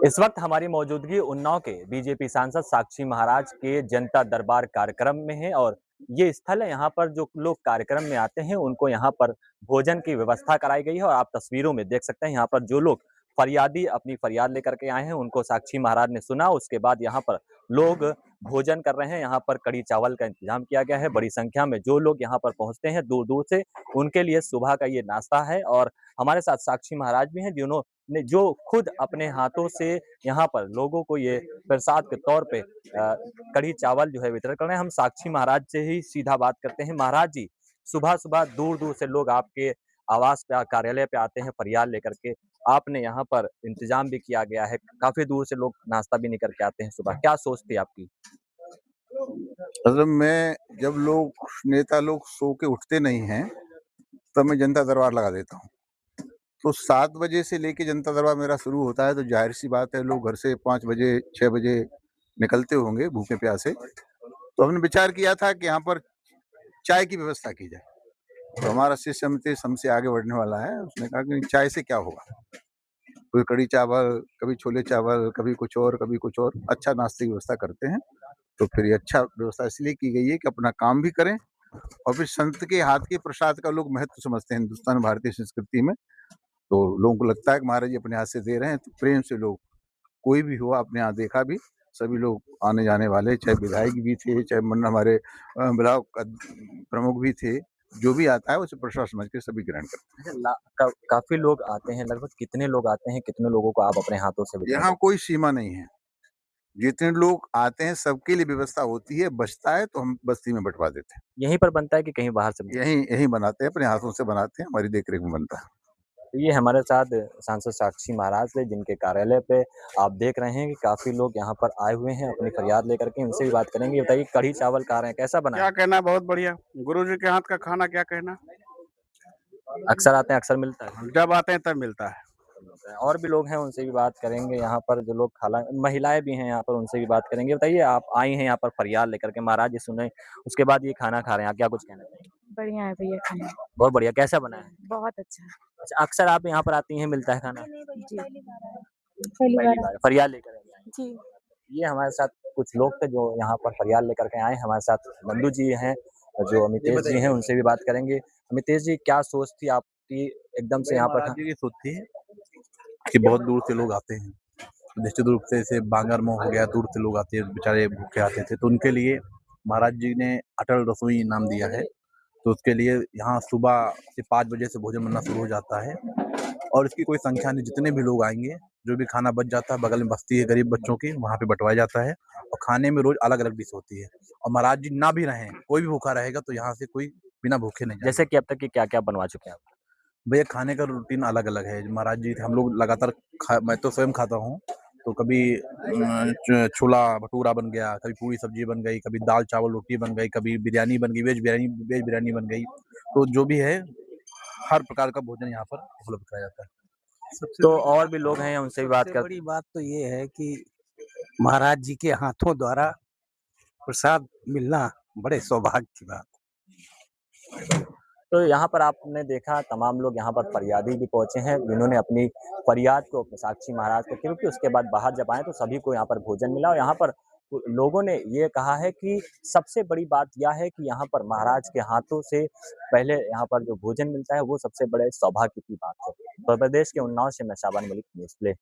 इस वक्त हमारी मौजूदगी उन्नाव के बीजेपी सांसद साक्षी महाराज के जनता दरबार कार्यक्रम में है और ये स्थल है। यहाँ पर जो लोग कार्यक्रम में आते हैं उनको यहाँ पर भोजन की व्यवस्था कराई गई है और आप तस्वीरों में देख सकते हैं यहाँ पर जो लोग फरियादी अपनी फरियाद लेकर के आए हैं उनको साक्षी महाराज ने सुना। उसके बाद यहाँ पर लोग भोजन कर रहे हैं। यहाँ पर कड़ी चावल का इंतजाम किया गया है। बड़ी संख्या में जो लोग यहाँ पर पहुंचते हैं दूर दूर से, उनके लिए सुबह का ये नाश्ता है। और हमारे साथ साक्षी महाराज भी हैं जिन्होंने जो खुद अपने हाथों से यहाँ पर लोगों को ये प्रसाद के तौर पे कढ़ी चावल जो है वितरण कर रहे हैं। हम साक्षी महाराज से ही सीधा बात करते हैं। महाराज जी, सुबह-सुबह दूर-दूर से लोग आपके आवास पे कार्यालय पे आते हैं फरियाद लेकर के। आपने यहाँ पर इंतजाम भी किया गया है। काफ़ी दूर से लोग नाश्ता भी नहीं करके आते हैं सुबह। क्या सोच थी आपकी? मतलब मैं जब लोग नेता लोग सो के उठते नहीं हैं, तब मैं जनता दरबार लगा देता हूँ। तो 7 बजे से लेके जनता दरबार मेरा शुरू होता है, तो ज़ाहिर-सी बात है लोग घर से 5 बजे, 6 बजे निकलते होंगे भूखे-प्यासे। तो हमने विचार किया था कि यहाँ पर चाय की व्यवस्था की जाए। तो हमारा शिष्य समिति हमसे आगे बढ़ने वाला है, उसने कहा कि चाय से क्या होगा? कोई कढ़ी चावल, कभी छोले चावल, कभी कुछ और, कभी कुछ और, अच्छा नाश्ते की व्यवस्था करते हैं। तो फिर ये अच्छा व्यवस्था इसलिए की गई है कि अपना काम भी करें और फिर संत के हाथ के प्रसाद का लोग महत्व समझते हैं हिंदुस्तान भारतीय संस्कृति में। तो लोगों को लगता है कि महाराज जी अपने हाथ से दे रहे हैं, तो प्रेम से लोग कोई भी हो, आपने यहाँ देखा भी, सभी लोग आने-जाने वाले, चाहे विधायक भी थे, चाहे हमारे ब्लॉक प्रमुख भी थे, जो भी आता है उसे प्रसाद समझ के सभी ग्रहण करते अच्छा, काफ़ी लोग आते हैं, लगभग कितने लोग आते हैं? कितने लोगों को आप अपने हाथों से हैं। वितरण यहाँ करते कोई सीमा नहीं है, जितने लोग आते हैं सबके लिए व्यवस्था होती है, बचता है तो हम बस्ती में बँटवा देते हैं। हैं? यहीं पर बनता है कि कहीं बाहर से बनता है? यहीं यहीं बनाते हैं, अपने हाथों से बनाते हैं, हमारी देख-रेख में बनता है। तो ये हमारे साथ सांसद साक्षी महाराज थे जिनके कार्यालय पे आप देख रहे हैं कि काफ़ी लोग यहाँ पर आए हुए हैं अपनी फरियाद लेकर के। उनसे भी बात करेंगे। बताइए, कढ़ी चावल खा रहे हैं, कैसा बना क्या है? कहना, बहुत बढ़िया। गुरुजी के हाथ का खाना क्या कहना। अक्सर आते हैं, अक्सर मिलता है? जब आते हैं तब मिलता है। और भी लोग हैं, उनसे भी बात करेंगे। यहाँ पर जो लोग खाला महिलाएँ भी हैं यहाँ पर, उनसे भी बात करेंगे। बताइए, आप आई हैं यहाँ पर फरियाद लेकर के, महाराज जी सुने, उसके बाद ये खाना खा रहे हैं, आप क्या कुछ कहना चाहेंगे? बढ़िया है भैया खाना। बहुत बढ़िया, कैसा बना है? बहुत अच्छा। अच्छा, अक्सर आप यहाँ पर आती हैं, मिलता है खाना? जी, पहली पहली बार बार फरियाद लेकर आई हैं। जी। ये हमारे साथ कुछ लोग थे जो यहाँ पर फरियाद लेकर के आए हैं। हमारे साथ नंदू जी हैं, जो अमितेश जी हैं, उनसे भी बात करेंगे। अमितेश जी, क्या सोच थी आपकी एकदम से यहाँ पर महाराज जी की सोच थी कि बहुत दूर से लोग आते हैं। निश्चित रूप से जैसे बांगरमऊ हो गया, दूर से लोग आते हैं, बेचारे भूखे आते थे, तो उनके लिए महाराज जी ने अटल रसोई नाम दिया है। तो उसके लिए यहाँ सुबह से 5 बजे से भोजन बनना शुरू हो जाता है और इसकी कोई संख्या नहीं, जितने भी लोग आएँगे, जो भी खाना बच जाता है, बगल में बस्ती है गरीब बच्चों की, वहाँ पे बँटवाया जाता है और खाने में रोज़ अलग-अलग डिश होती है और महाराज जी ना भी रहें, कोई भी भूखा रहेगा तो यहाँ से कोई बिना भूखे नहीं जाएगा। जैसे कि अब तक के क्या-क्या बनवा चुके हैं आप? भैया खाने का रूटीन अलग-अलग है। महाराज जी हम लोग लगातार मैं तो स्वयं खाता हूँ, तो कभी छोला भटूरा बन गया, कभी पूड़ी सब्जी बन गई, कभी दाल-चावल रोटी बन गई, कभी बिरयानी बन गई, वेज बिरयानी बन गई। तो जो भी है, हर प्रकार का भोजन यहाँ पर उपलब्ध कराया जाता है। तो और भी लोग हैं, उनसे भी बात सबसे कर बड़ी बात तो ये है कि महाराज जी के हाथों द्वारा प्रसाद मिलना बड़े सौभाग्य की बात। तो यहाँ पर आपने देखा तमाम लोग यहाँ पर फरियादी भी पहुँचे हैं, जिन्होंने अपनी फरियाद को साक्षी महाराज को क्योंकि उसके बाद बाहर जब आए तो सभी को यहाँ पर भोजन मिला और यहाँ पर लोगों ने ये कहा है कि सबसे बड़ी बात यह है कि यहाँ पर महाराज के हाथों से पहले यहाँ पर जो भोजन मिलता है वो सबसे बड़े सौभाग्य की बात है। उत्तर प्रदेश के उन्नाव से मैं शाबान मलिक, न्यूज़ प्ले।